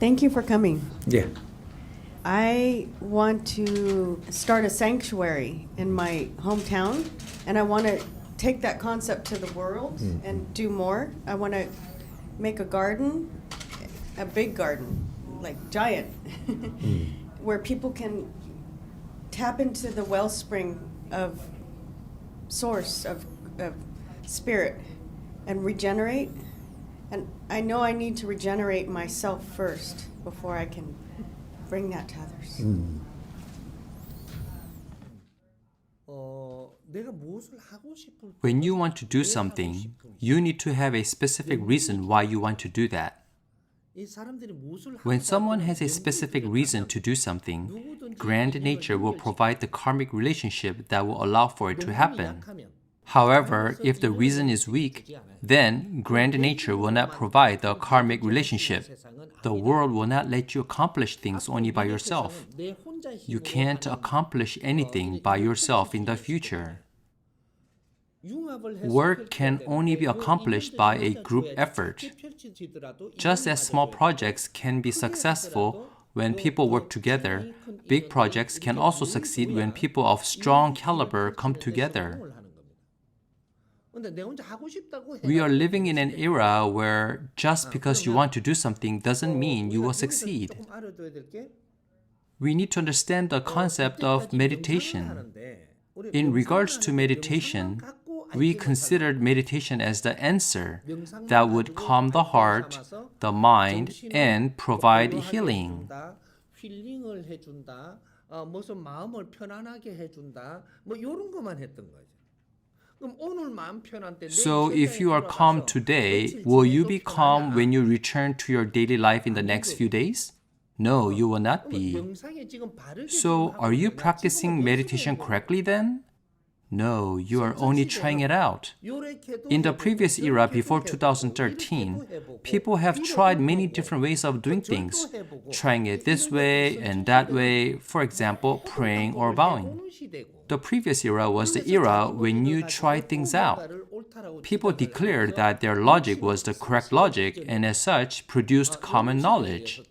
Thank you for coming. Yeah. I want to start a sanctuary in my hometown, and I want to take that concept to the world and do more. I want to make a garden, a big garden, like giant, where people can tap into the wellspring of source of spirit and regenerate. And I know I need to regenerate myself first before I can bring that to others. When you want to do something, you need to have a specific reason why you want to do that. When someone has a specific reason to do something, grand nature will provide the karmic relationship that will allow for it to happen. However, if the reason is weak, then grand nature will not provide the karmic relationship. The world will not let you accomplish things only by yourself. You can't accomplish anything by yourself in the future. Work can only be accomplished by a group effort. Just as small projects can be successful when people work together, big projects can also succeed when people of strong caliber come together. We are living in an era where just because you want to do something doesn't mean you will succeed. We need to understand the concept of meditation. In regards to meditation, we considered meditation as the answer that would calm the heart, the mind, and provide healing. So if you are calm today, will you be calm when you return to your daily life in the next few days? No, you will not be. So are you practicing meditation correctly then? No, you are only trying it out. In the previous era, before 2013, people have tried many different ways of doing things, trying it this way and that way, for example, praying or bowing. The previous era was the era when you tried things out. People declared that their logic was the correct logic and as such produced common knowledge.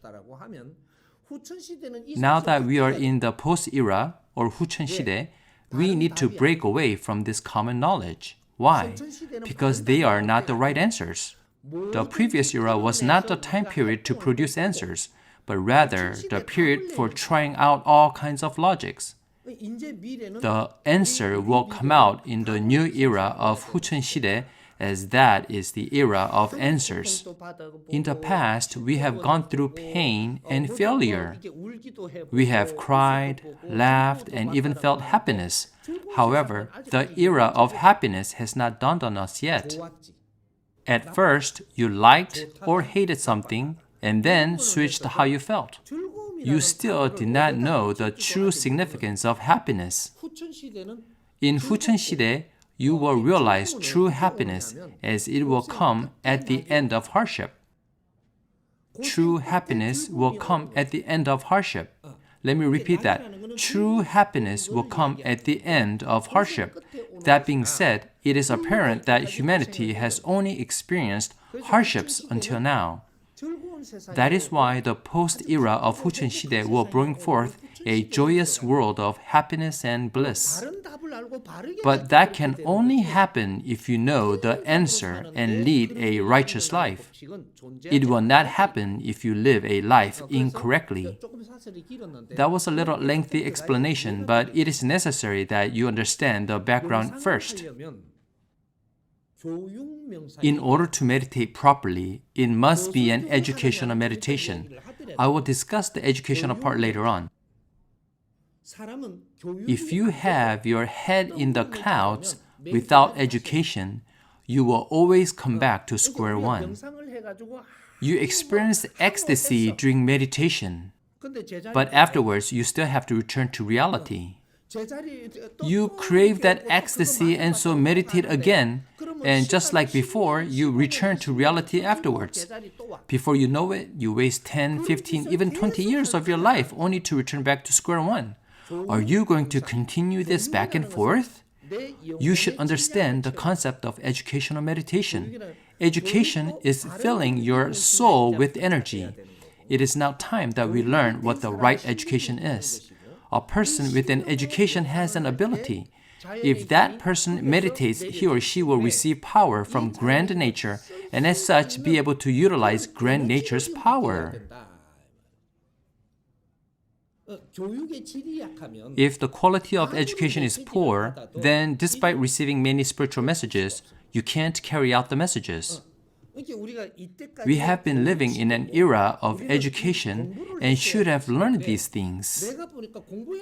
Now that we are in the post-era or 후천 시대, we need to break away from this common knowledge. Why? Because they are not the right answers. The previous era was not the time period to produce answers, but rather the period for trying out all kinds of logics. The answer will come out in the new era of 후천 시대, as that is the era of answers. In the past, we have gone through pain and failure. We have cried, laughed, and even felt happiness. However, the era of happiness has not dawned on us yet. At first, you liked or hated something, and then switched how you felt. You still did not know the true significance of happiness. In 후천 시대, you will realize true happiness as it will come at the end of hardship. True happiness will come at the end of hardship. Let me repeat that. True happiness will come at the end of hardship. That being said, it is apparent that humanity has only experienced hardships until now. That is why the post-era of 후천 시대 will bring forth a joyous world of happiness and bliss. But that can only happen if you know the answer and lead a righteous life. It will not happen if you live a life incorrectly. That was a little lengthy explanation, but it is necessary that you understand the background first. In order to meditate properly, it must be an educational meditation. I will discuss the educational part later on. If you have your head in the clouds without education, you will always come back to square one. You experience ecstasy during meditation, but afterwards you still have to return to reality. You crave that ecstasy and so meditate again, and just like before, you return to reality afterwards. Before you know it, you waste 10, 15, even 20 years of your life only to return back to square one. Are you going to continue this back and forth? You should understand the concept of educational meditation. Education is filling your soul with energy. It is now time that we learn what the right education is. A person with an education has an ability. If that person meditates, he or she will receive power from grand nature and as such be able to utilize grand nature's power. If the quality of education is poor, then despite receiving many spiritual messages, you can't carry out the messages. We have been living in an era of education and should have learned these things.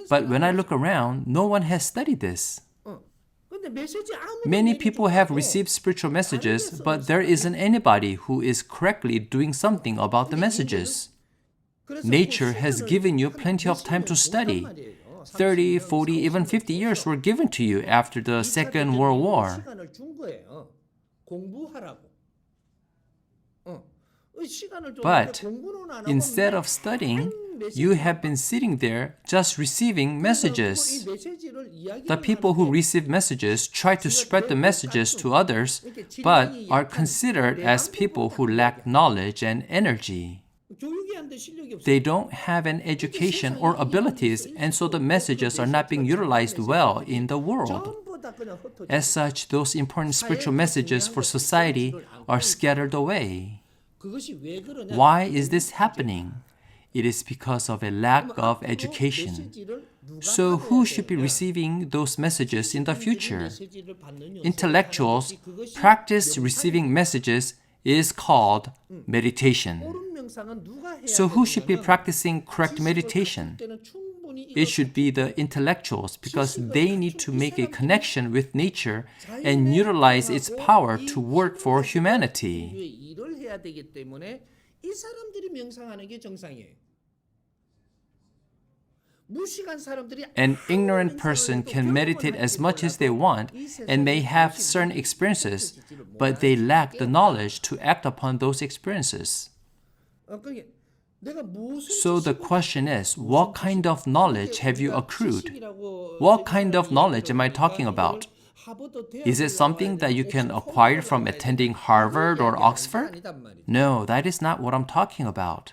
But when I look around, no one has studied this. Many people have received spiritual messages, but there isn't anybody who is correctly doing something about the messages. Nature has given you plenty of time to study. 30, 40, even 50 years were given to you after the Second World War. But instead of studying, you have been sitting there just receiving messages. The people who receive messages try to spread the messages to others, but are considered as people who lack knowledge and energy. They don't have an education or abilities, and so the messages are not being utilized well in the world. As such, those important spiritual messages for society are scattered away. Why is this happening? It is because of a lack of education. So who should be receiving those messages in the future? Intellectuals practice receiving messages is called meditation. So who should be practicing correct meditation? It should be the intellectuals because they need to make a connection with nature and utilize its power to work for humanity. An ignorant person can meditate as much as they want and may have certain experiences, but they lack the knowledge to act upon those experiences. So the question is, what kind of knowledge have you accrued? What kind of knowledge am I talking about? Is it something that you can acquire from attending Harvard or Oxford? No, that is not what I'm talking about.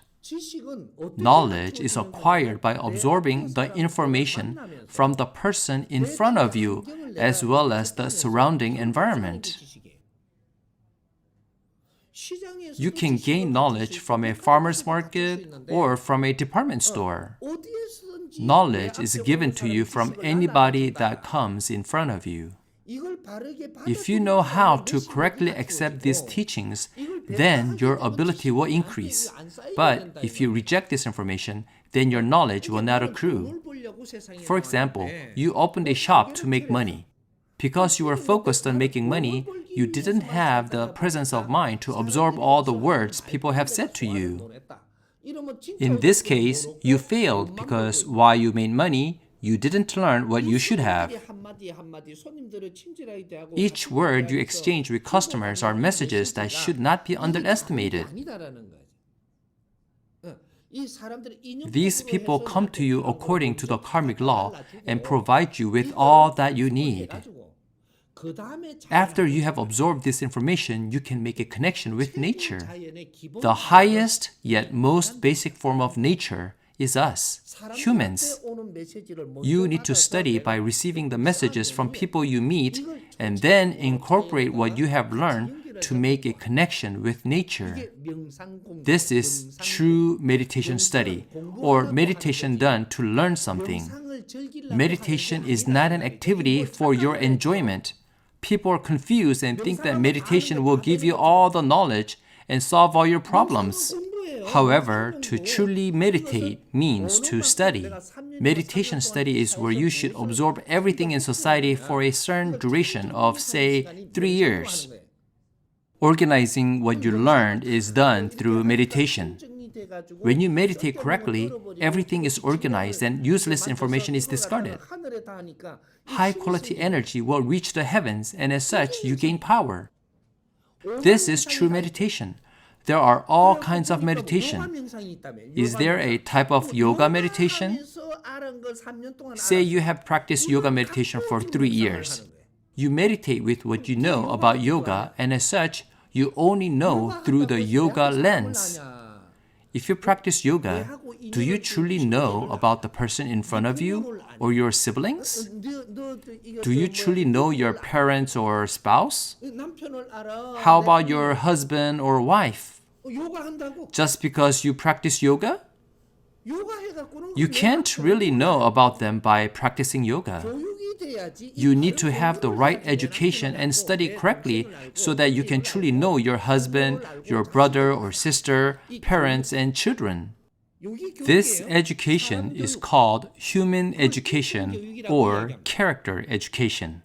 Knowledge is acquired by absorbing the information from the person in front of you as well as the surrounding environment. You can gain knowledge from a farmer's market or from a department store. Knowledge is given to you from anybody that comes in front of you. If you know how to correctly accept these teachings, then your ability will increase. But if you reject this information, then your knowledge will not accrue. For example, you opened a shop to make money. Because you were focused on making money, you didn't have the presence of mind to absorb all the words people have said to you. In this case, you failed because while you made money, you didn't learn what you should have. Each word you exchange with customers are messages that should not be underestimated. These people come to you according to the karmic law and provide you with all that you need. After you have absorbed this information, you can make a connection with nature. The highest yet most basic form of nature is us, humans. You need to study by receiving the messages from people you meet and then incorporate what you have learned to make a connection with nature. This is true meditation study, or meditation done to learn something. Meditation is not an activity for your enjoyment. People are confused and think that meditation will give you all the knowledge and solve all your problems. However, to truly meditate means to study. Meditation study is where you should absorb everything in society for a certain duration of, say, 3 years. Organizing what you learned is done through meditation. When you meditate correctly, everything is organized and useless information is discarded. High-quality energy will reach the heavens, and as such, you gain power. This is true meditation. There are all kinds of meditation. Is there a type of yoga meditation? Say you have practiced yoga meditation for 3 years. You meditate with what you know about yoga, and as such, you only know through the yoga lens. If you practice yoga, do you truly know about the person in front of you or your siblings? Do you truly know your parents or spouse? How about your husband or wife? Just because you practice yoga? You can't really know about them by practicing yoga. You need to have the right education and study correctly so that you can truly know your husband, your brother or sister, parents, and children. This education is called human education or character education.